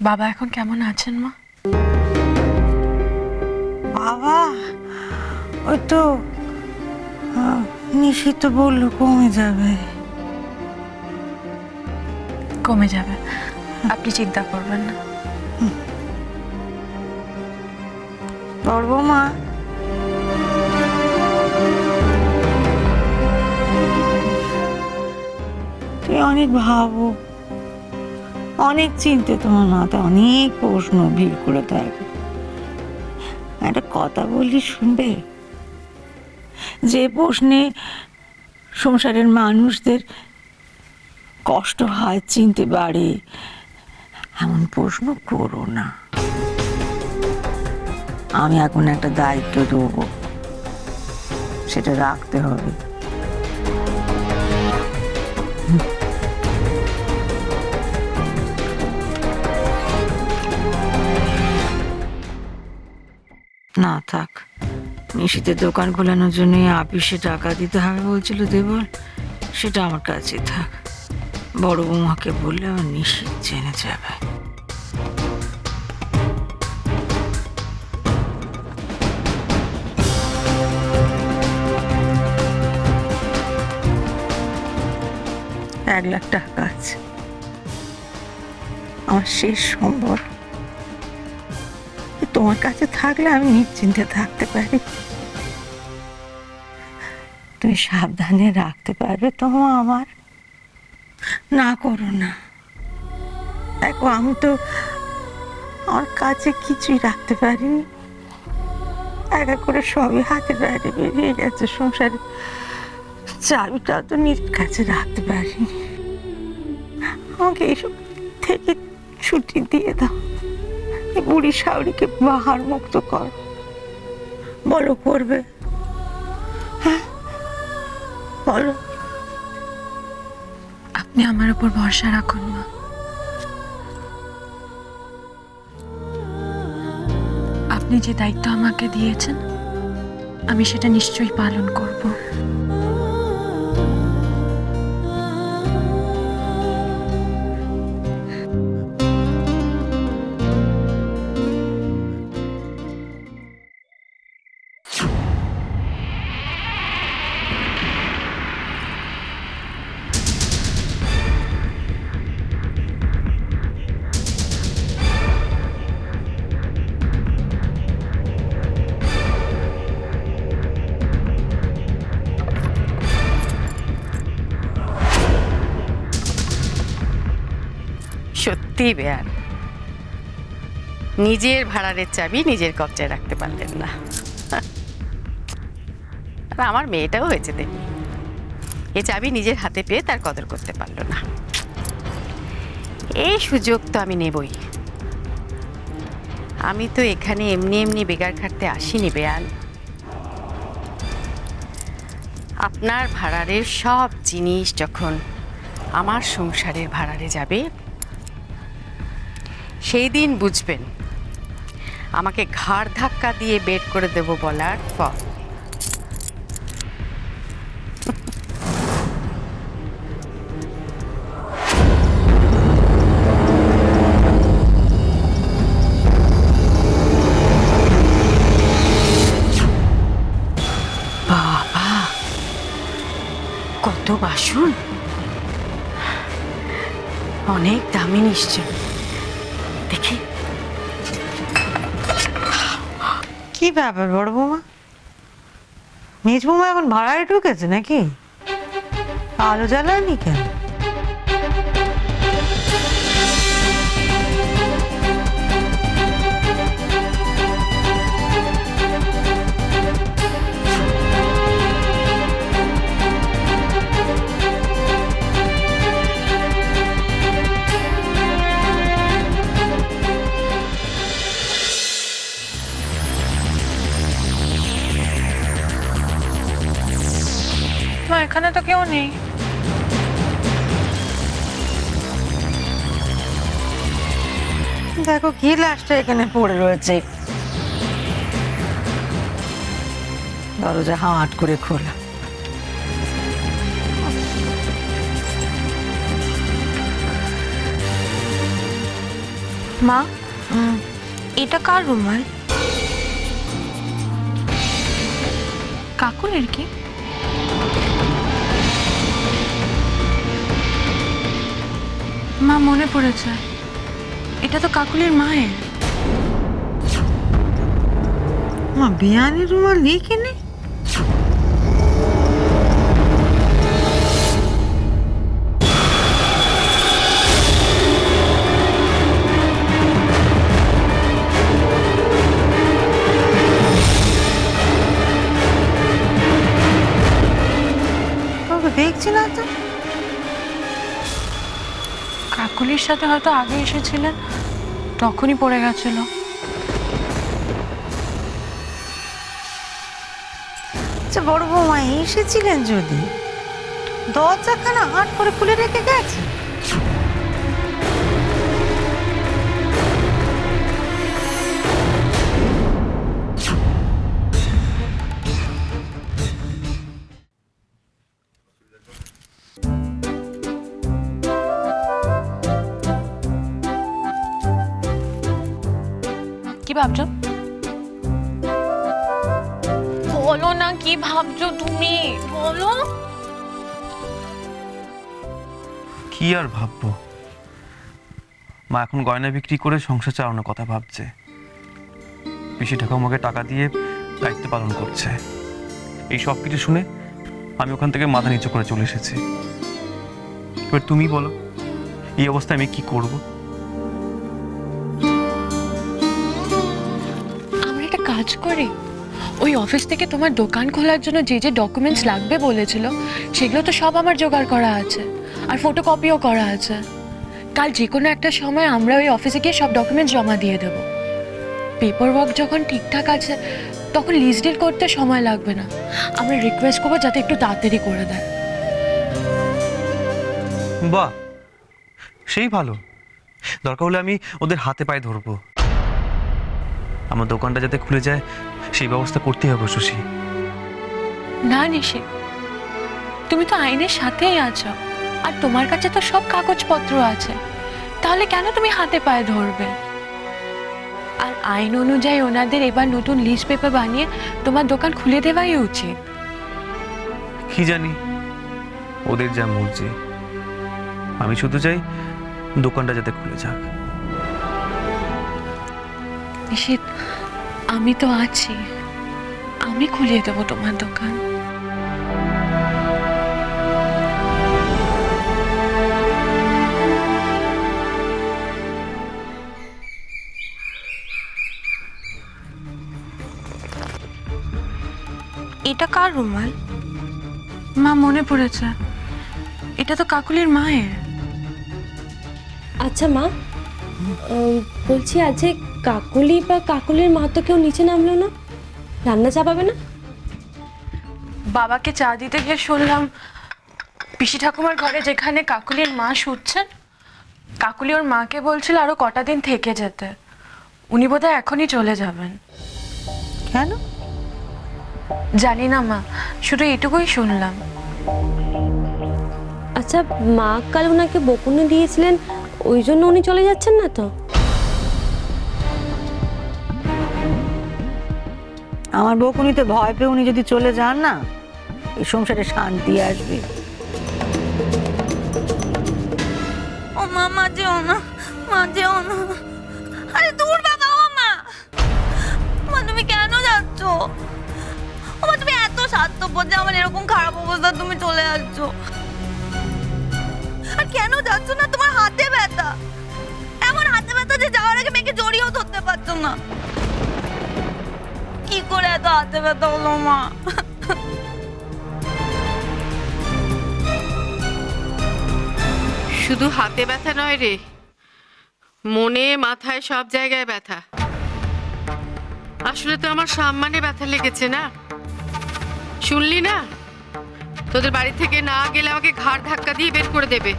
বাবা এখন কেমন আছেন মা? বাবা ওই তো নিশিত বললো কমে যাবে। কমে যাবে, আপনি চিন্তা করবেন না। তোর বৌমা তুই অনেক ভাবো, অনেক চিন্তে, তোমার মাথায় অনেক প্রশ্ন ভিড় করে থাকে। একটা কথা বললি শুনবে? যে প্রশ্নে সংসারের মানুষদের কষ্ট হয়, চিনতে পারে, এমন প্রশ্ন করো না। আমি এখন একটা দায়িত্ব দেবো, সেটা রাখতে হবে। না থাক, নিশিতের দোকান খোলানোর জন্য আপিসে টাকা দিতে হবে বলছিল দেবল, সেটা আমার কাছে থাক। বড় বৌমাকে বললে আমার নিশিত জেনে যাবে। ৳1,00,000 আছে, আমার শেষ সম্বল। তোমার কাছে থাকলে আমি নিশ্চিন্তে থাকতে পারি। তুমি সাবধানে রাখতে পারবে তো আমার? না করো না। দেখো আমি তো আমার কাছে কিছুই রাখতে পারিনি, একা করে সবই হাতে বাইরে বেরিয়ে গেছে। সংসারে চাবিটা তো নিজের কাছে রাখতে পারিনি। আমাকে এইসব থেকে ছুটি দিয়ে দাও, এই বুড়ি শাওরিকে বাহার মুক্ত কর। বলো করবে? হ্যাঁ বলো। আপনি আমার উপর ভরসা রাখুন মা। আপনি যে দায়িত্ব আমাকে দিয়েছেন, আমি সেটা নিশ্চয়ই পালন করব। সত্যি বেয়ার, নিজের ভাড়ারের চাবি নিজের কবজায় রাখতে পারলেন না। আর আমার মেয়েটাও হয়েছে তেমনি, এ চাবি নিজের হাতে পেয়ে তার কদর করতে পারলো না। এই সুযোগ তো আমি নেবই। আমি তো এখানে এমনি এমনি বেগার খাটতে আসিনি বেয়ান। আপনার ভাড়ারের সব জিনিস যখন আমার সংসারের ভাড়ারে যাবে, সেই দিন বুঝবেন আমাকে ঘাড় ধাক্কা দিয়ে বের করে দেব বলার ফল। বাবা, কত বাসন! অনেক দামি নিশ্চয়। দেখি কি ব্যাপার বড় বৌমা? মেজ বৌমা এখন ভাড়ায় ঢুকেছে নাকি? আলো জ্বালায়নি কেন? মা এখানে তো কেউ নেই। দেখো গ্লাসটা এখানে পড়ে রয়েছে, দরজা হাট করে খোলা। মা এটা কার রুমাল? কাকুলের কি? মা মনে পড়েছে, এটা তো কাকুলির মায়ের। মা বিয়ানের রুমাল নেই কেনে? দেখছি না তো। কাকুলির সাথে হয়তো আগে এসেছিলেন, তখনই পড়ে গেছিল। আচ্ছা বড় বৌমা এসেছিলেন যদি, দরজাখানা হাট করে খুলে রেখে গেছে। কি ভাবছো? বলো না কি ভাবছো তুমি, বলো। কি আর ভাববো, মা এখন গয়না বিক্রি করে সংসার চালানোর কথা ভাবছে। পিসি ঠাকুমাকে টাকা দিয়ে দায়িত্ব পালন করছে। এই সব কিছু শুনে আমি ওখান থেকে মাথা নিচু করে চলে এসেছি। এবার তুমি বলো, এই অবস্থায় আমি কি করব? আমরা একটা কাজ করি, ওই অফিস থেকে তোমার দোকান খোলার জন্য যে যে ডকুমেন্টস লাগবে বলেছিল, সেগুলো তো সব আমার জোগাড় করা আছে, আর ফটোকপিও করা আছে। কাল যে কোনো একটা সময় আমরা ওই অফিসে গিয়ে সব ডকুমেন্টস জমা দিয়ে দেব। পেপার ওয়ার্ক যখন ঠিকঠাক আছে, তখন লিস্ট ডিল করতে সময় লাগবে না। আমরা রিকোয়েস্ট করবো যাতে একটু তাড়াতাড়ি করে দেয়। বাহ, সেই ভালো। দরকার হলে আমি ওদের হাতে পায়ে ধরবো। আমার দোকানটা যাতে খুলে যায় সেই ব্যবস্থা করতেই হবে শশী। না নিশি, তুমি তো আইনের সাথেই আছো, আর তোমার কাছে তো সব কাগজপত্র আছে, তাহলে কেন তুমি হাতে পায়ে ধরবে? আর আইন অনুযায়ী ওনাদের এবার নতুন লিস্ট পেপার বানিয়ে তোমার দোকান খুলে দেওয়াই উচিত। কি জানি ওদের যা মর্জি, আমি শুধু চাই দোকানটা যাতে খুলে যাক। নিশিত, আমি তো আছি, আমি খুলিয়ে দেবো তোমার দোকান। এটা কার রুমাল? মা মনে পড়েছে, এটা তো কাকুলির মায়ের। আচ্ছা মা, বলছি আজ কাকুলি বা কাকুলির মা তো কেউ নিচে নামলো না, রান্না চাপাবে না? বাবাকে চা দিতে গিয়ে শুনলাম পিসি ঠাকুমার ঘরে যেখানে কাকুলির মা শুচ্ছেন, কাকুলি ওর মাকে বলছিল আরো কটা দিন থেকে যেতে। উনি বোধহয় এখনই চলে যাবেন। কেন? জানি না মা, শুধু এটুকুই শুনলাম। আচ্ছা, মা কাল ওনাকে বকুনি দিয়েছিলেন, ওই জন্য উনি চলে যাচ্ছেন না তো? আমার বকুনিতে ভয় পেয়ে উনি যদি চলে যান না, এই সংসারে শান্তি আসবে। ও মা, মা যেও না, মা যেও না। আরে দূর বাবা, ও মা, মা তুমি কেন যাচ্ছ? ও মা তুমি এত স্বার্থপর যে আমার এরকম খারাপ অবস্থা তুমি চলে যাচ্ছ। আর কেন যাচ্ছ না? তোমার হাতে ব্যথা, এমন হাতে ব্যথা যে যাওয়ার আগে মেয়েকে জড়িয়েও ধরতে পারছো না। কি করে এত হাতে ব্যথা হলো মা? শুধু হাতে ব্যথা নয় রে, মনে মাথায় সব জায়গায় ব্যথা। আসলে তো আমার সম্মানে ব্যথা লেগেছে না, শুনলি না? তোদের বাড়ি থেকে না গেলে আমাকে ঘাড় ধাক্কা দিয়ে বের করে দেবে।